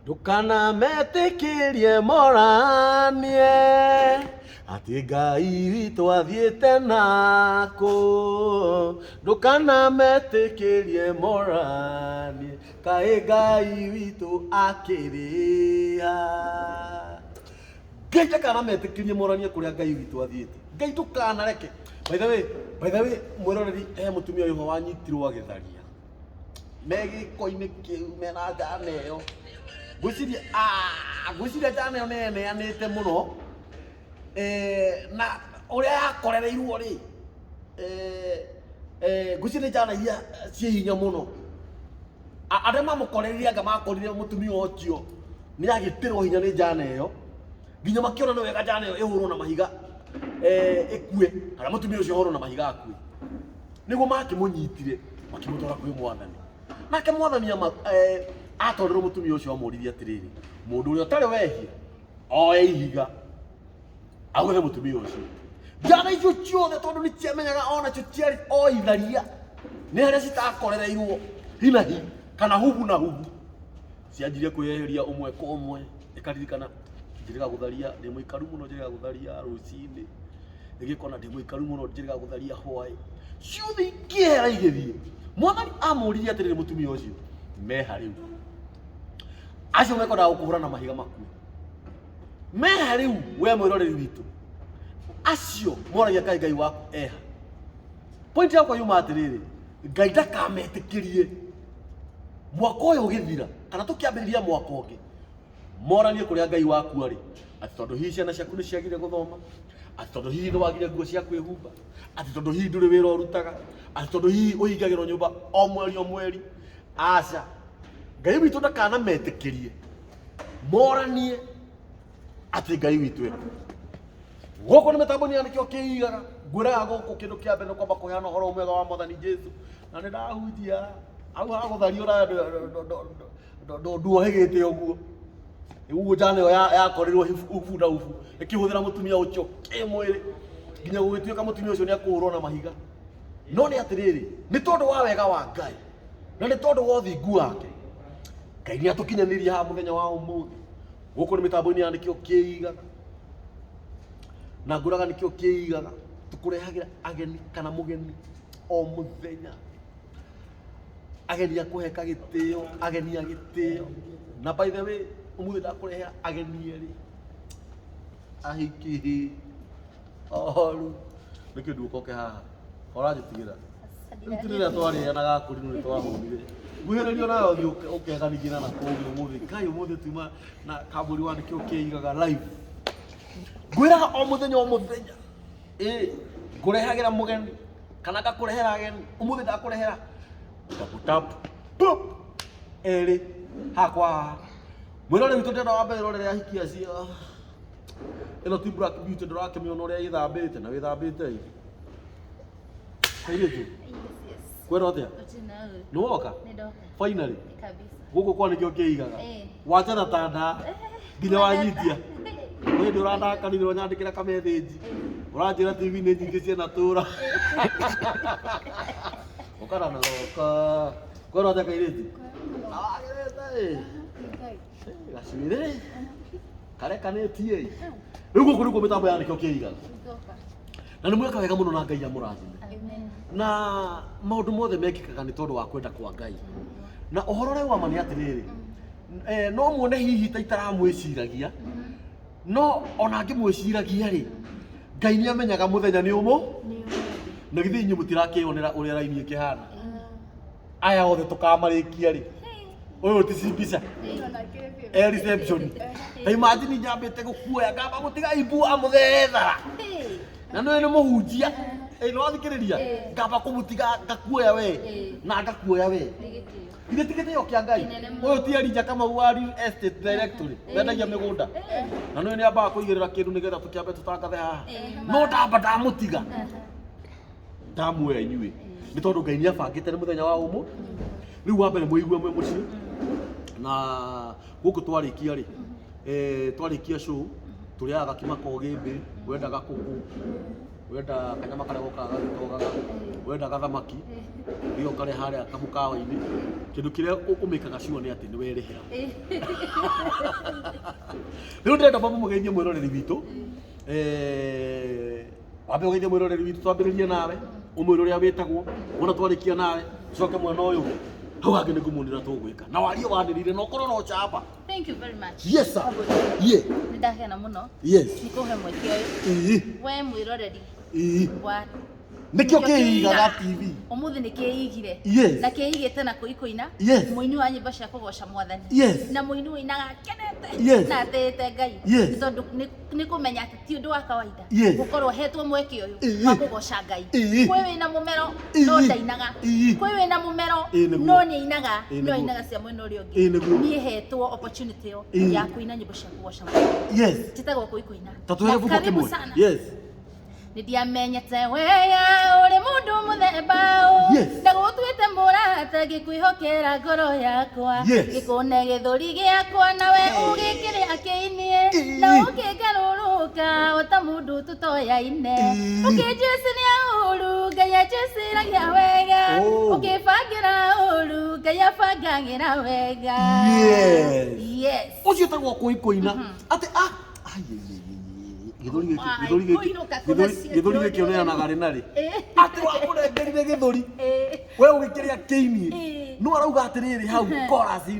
Ndukana metikirie moranie ati Ngai witu athiite naku. Ndukana metikirie moranie kai Ngai witu akiria. Ngai ndakana metikirie moranie kuria Ngai witu athiite. Ngai ndukana reke. By the way, mwiroreri mutumia uyu wanyitirwo agitharia. Megiko-ini kiu mena njana iyo. Gwiciria njana iyo neneanite muno. Na uria yakorereirwo ri gwiciria njana iria cie hinya muno. Aria mamukorereire anga makorire mutumia ucio ni agitirwo hinya ni njana iyo. Nginya makiona no wega njana iyo ihurwo na mahiga ikue kana mutumia ucio horo na mahiga akue. Niguo makimunyitire makimutwara kwi mwathani. Nake mwathani atorerwo mutumia ucio amuririe atiriri, mundu uria utari wehia oe ihiga aguthe mutumia ucio. Njana icio ciothe tondu ni ciamenyaga ona cio ciari o itharia ni haria citakorereirwo hinahi kana hubu na hubu cianjirie kwiyeheria umwe kwa umwe. Ikaririkana njiriga gutharia ndi muikaru muno, njiriga gutharia rucini, igikona ndi muikaru muno, njiriga gutharia hwai. Ciothe ikihera igithie, mwathani amuririe atiriri mutumia ucio meha riu. Acio mekwenda gukuhura na mahiga makue. Meha riu we mwiroreri witu. Acio moragia kai Ngai waku eha. Point yakwa yuma atiriri, Ngai ndakametikirie mwaka uyu ugithira kana tukiambiriria mwaka ungi moranie kuria Ngai waku ari, ati tondu hihi ciana ciaku ni ciagire guthoma, ati tondu hihi ni wagire nguo cia kwihumba, ati tondu hihi nduri wira urutaga, ati tondu hihi uingagirwo nyumba o mweri. Aca Ngai witu ndakana metikirie moranie ati Ngai witu e goko ni mitambo-ini ya nikio kiigaga. Ngwiraga goko kindu kia mbere kwamba kuheana uhoro mwega wa Mwathani Jesu, na ni ndahunjia au ha gutharia ura nduohegete uguo. Uguo njana iyo yakorirwo ubu na ubu ikihuthira mutumia ucio kimwiri nginya gugituika mutumia ucio ni akuhurwo na mahiga. No ni atiriri, ni tondu wa wega wa Ngai na ni tondu wa uthingu wake, Ngai ni atukinyaniria ha muthenya wa umuthi. Guku ni mitambo-ini ya nikio kiigaga, na nguraga nikio kiigaga tukurehagira ageni kana mugeni o muthenya. Ageni akuheka gitio, ageni a gitio. Na by the way, umuthi ndakurehera ageni eri ahiki oru nikindu ukoke haha orajitigira ntirira twarianaga kuri ni twahumire guhererio nayo thi ukeganigina na kugi umuthi Ngai umuthi tuma na kaburi wa nikio kiigaga live. Ngwiraga o muthenya ngurehagira mugeni kana ngakurehera ageni. Umuthi ndakurehera tap eri hakwa mwirore witu ndenda wa mbere rore ahiki acio. Ino ti Black Beauty ndurakimiona uria ithambite na withambite i kairitu kwero atia no woka finally guku kwa nikio kiigaga wachana tanda nginya wanyitia we ndio urandaka ni uranyandikira kamethinji uranjira TV ni nyingi ciana tura ukara na roka kwero atia kairitu gacire karekanĩtie rĩu gũkũ nĩkuo mĩtambo ya nikio kiigaga na nĩ mweka wega mũno na Ngai amũrathime na maũndũ mothe mekĩkaga nĩ tondũ wa kwenda kwa Ngai. Na ũhoro ũrĩa wa ma nĩ atĩrĩrĩ, no muone hihi ta itaramwĩciragia, no ona ngĩmwĩciragia rĩ Ngai nĩ amenyaga mũthenya nĩ ũmũ na githĩ inyuĩ mũtirakĩonera ũrĩa raini ĩkĩhana. Aya othe tũkamarĩkia rĩ uyu ti cibisa reception ta imagine njambite gukuoya ngamba gutiga ibu amuthetha na no ni muhunjia no athikiriria ngamba kumutiga ngakuoya we na ngakuoya we ithĩ tigĩte yo kia Ngai. Uyu ti Elijah Kamau wa real estate directory wendagia mĩgũnda na no ni ambaga kuigĩrĩra kĩndũ nĩgetha tũkĩambe tũtangathe haha no ndamba ndamutiga ndamuoya inyuĩ nĩ tondũ Ngai nĩ abangĩte nĩ mũthenya wa ũmũ. Rĩu wa mbere mũigue mwe mũciĩ na guku twarikia ri twarikia show turiaga gakima ko gimbi wendaga kuku wenda kanyama kare gokaga gitogaga wenda gathamaki rio kare haria kamukawa-ini kindu kiria umikaga sure ni ati ni werihira riu ndenda baba mugeithie mwiroreri witu wambe ugeithie mwiroreri witu twambiririe nawe umwire uria witagwo wona twarikia nawe coke mwena uyu hau hangi ni ngumunira tugwika na warie wanirire no korwo no chapa. Thank you very much. Yes sir. Yeah. Ndahena muno. Yes. Nikuhe mwekio uyu. We mwiroreri. Wa nikio kiigaga TV umuthi nikiigire na kiigite na kuikoina muini wa nyimbo cia kugoca mwathani na muini winaga kenete na atete Ngai tondu nikumenya ati ti undu wa kawaida gukorwo hetwo mweke uyu wa kugoca Ngai kwi wina mumero no ndainaga kwi wina mumero no ni inaga no inaga cia mwena uria ungi ni hetwo opportunity yo ya kuina nyimbo cia kugoca mwathani titagwo kuikoina tatuhevu kimwe Nidiamenyete weya uri mundu muthemba ndagutwite murata gikwihokera ngoro yakwa gikune githuri giakwa nawe ugikire akiinie na ukigaruruka ota mundu tutoyaine ukijiciria uru Ngai aciciragia wega ukibangira uru Ngai abangagira wega ucio tagwo kuikoina ati githuri gikioneanaga ri nari ati wamurengerire githuri we ugikiria kiini no arauga atiriri hau chorus-ini